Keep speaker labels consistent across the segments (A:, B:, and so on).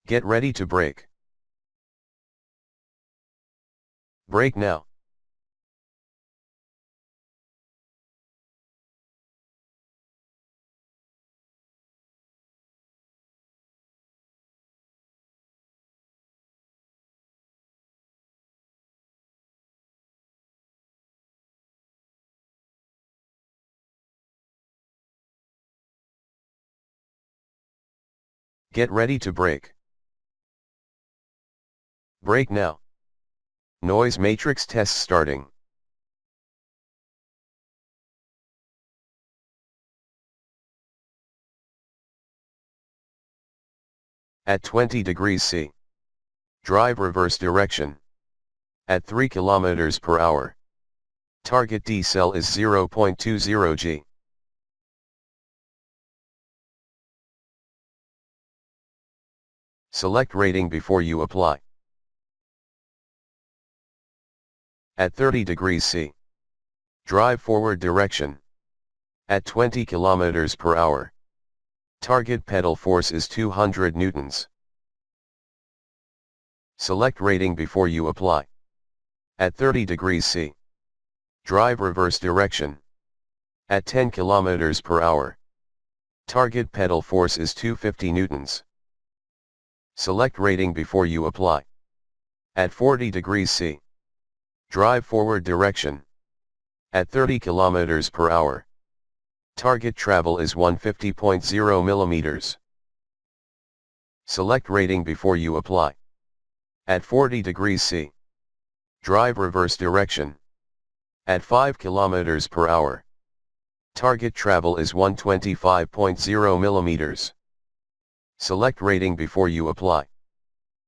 A: Get ready to brake. Brake now. Get ready to brake. Brake now. Noise matrix test starting. At 20 degrees C. Drive reverse direction. At 3 km per hour. Target decel is 0.20 g. Select rating before you apply. At 30 degrees C. Drive forward direction. At 20 km per hour. Target pedal force is 200 newtons. Select rating before you apply. At 30 degrees C. Drive reverse direction. At 10 km per hour. Target pedal force is 250 newtons. Select rating before you apply. At 40 degrees C. Drive forward direction. At 30 km per hour. Target travel is 150.0 millimeters. Select rating before you apply. At 40 degrees C. Drive reverse direction. At 5 km per hour. Target travel is 125.0 millimeters. Select rating before you apply.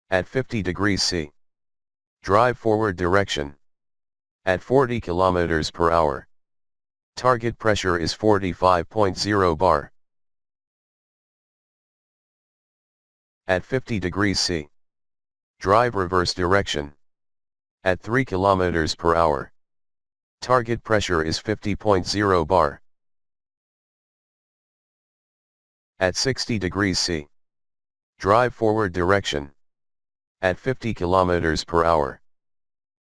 A: At 50 degrees C. Drive forward direction. At 40 km per hour. Target pressure is 45.0 bar. At 50 degrees C. Drive reverse direction. At 3 km per hour. Target pressure is 50.0 bar. At 60 degrees C. Drive forward direction. At 50 km per hour.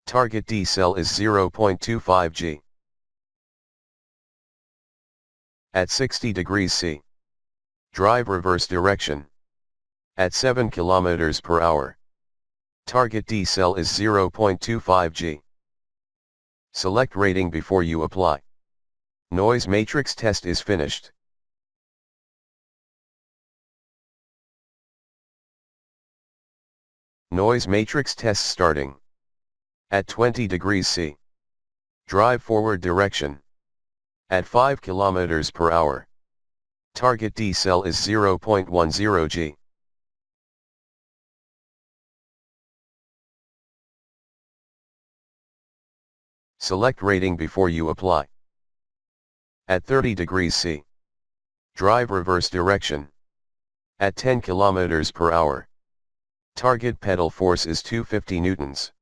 A: Target decel is 0.25 g. At 60 degrees C. Drive reverse direction. At 7 km per hour. Target decel is 0.25 g. Select rating before you apply. Noise matrix test is finished. Noise matrix test starting. At 20 degrees C. Drive forward direction. At 5 km per hour. Target decel is 0.10 g. Select rating before you apply. At 30 degrees C. Drive reverse direction. At 10 km per hour. Target pedal force is 250 newtons.